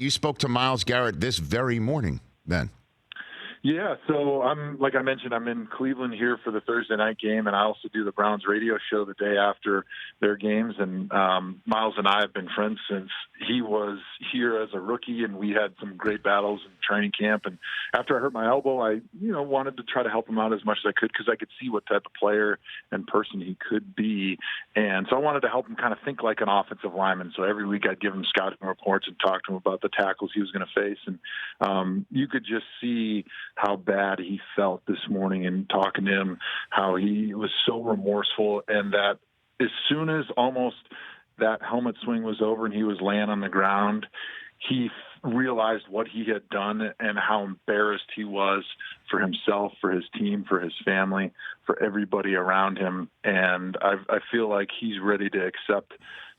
You spoke to Myles Garrett this very morning, then. Yeah, so like I mentioned, I'm in Cleveland here for the Thursday night game, and I also do the Browns radio show the day after their games. And Myles and I have been friends since he was here as a rookie, and we had some great battles in training camp. And after I hurt my elbow, I wanted to try to help him out as much as I could because I could see what type of player and person he could be. And so I wanted to help him kind of think like an offensive lineman. So every week I'd give him scouting reports and talk to him about the tackles he was going to face. And you could just see how bad he felt this morning and talking to him, how he was so remorseful, and that as soon as almost that helmet swing was over and he was laying on the ground, he realized what he had done and how embarrassed he was for himself, for his team, for his family, for everybody around him. And I feel like he's ready to accept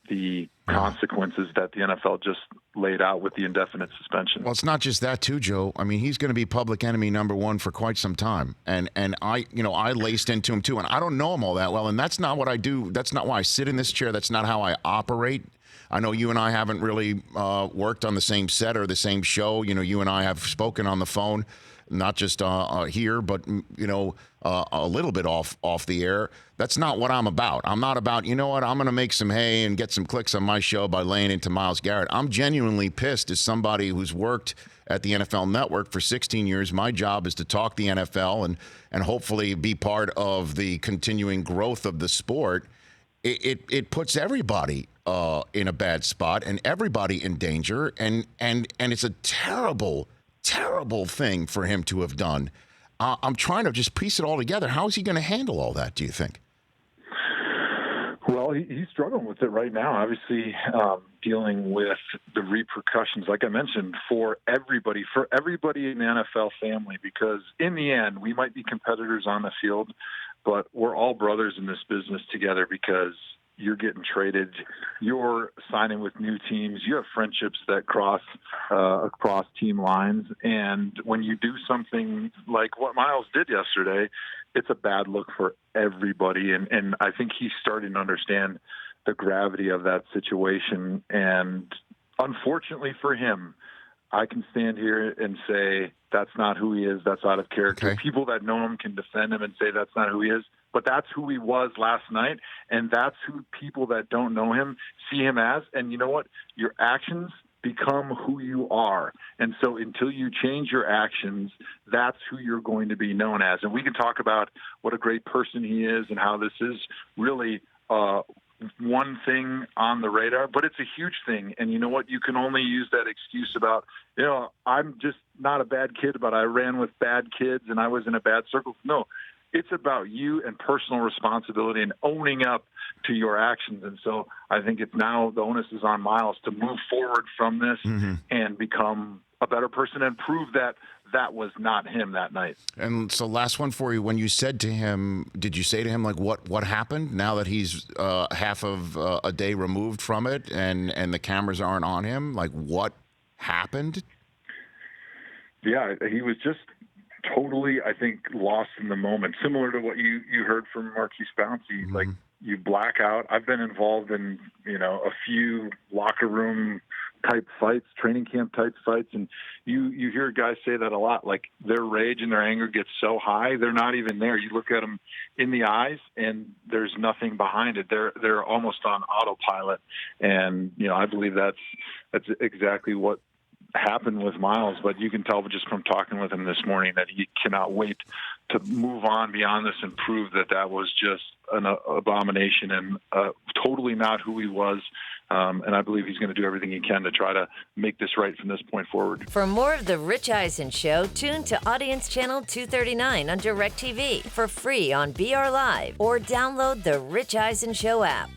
the consequences that the NFL just laid out with the indefinite suspension. Well, it's not just that, too, Joe. I mean, he's going to be public enemy number one for quite some time. And I laced into him, too. And I don't know him all that well. And that's not what I do. That's not why I sit in this chair. That's not how I operate. I know you and I haven't really worked on the same set or the same show. You and I have spoken on the phone, not just here, but, a little bit off the air. That's not what I'm about. I'm not about, I'm going to make some hay and get some clicks on my show by laying into Myles Garrett. I'm genuinely pissed as somebody who's worked at the NFL Network for 16 years. My job is to talk the NFL and hopefully be part of the continuing growth of the sport. It puts everybody in a bad spot and everybody in danger. And it's a terrible, terrible thing for him to have done. I'm trying to just piece it all together. How is he going to handle all that, do you think? Well, he's struggling with it right now, obviously dealing with the repercussions, like I mentioned, for everybody in the NFL family, because in the end, we might be competitors on the field, but we're all brothers in this business together because you're getting traded, you're signing with new teams, you have friendships that cross across team lines. And when you do something like what Myles did yesterday, it's a bad look for everybody. And I think he's starting to understand the gravity of that situation. And unfortunately for him, I can stand here and say that's not who he is. That's out of character. Okay. People that know him can defend him and say that's not who he is. But that's who he was last night, and that's who people that don't know him see him as. And you know what? Your actions become who you are. And so until you change your actions, that's who you're going to be known as. And we can talk about what a great person he is and how this is really one thing on the radar, but it's a huge thing. And you know what? You can only use that excuse about, I'm just not a bad kid, but I ran with bad kids and I was in a bad circle. No, it's about you and personal responsibility and owning up to your actions. And so I think it's now the onus is on Myles to move forward from this and become a better person and prove that that was not him that night. And so last one for you. When you said to him, did you say to him, like, what happened now that he's half of a day removed from it and the cameras aren't on him? Like, what happened? Yeah, he was just totally, I think, lost in the moment. Similar to what you heard from Marquise Pouncey, like you black out. I've been involved in, a few locker room type fights, training camp type fights, and you hear guys say that a lot. Like their rage and their anger gets so high, they're not even there. You look at them in the eyes, and there's nothing behind it. They're almost on autopilot, and I believe that's exactly what happened with Myles, but you can tell just from talking with him this morning that he cannot wait to move on beyond this and prove that was just an abomination and totally not who he was. And I believe he's going to do everything he can to try to make this right from this point forward. For more of The Rich Eisen Show, tune to Audience Channel 239 on DirecTV for free on BR Live or download the Rich Eisen Show app.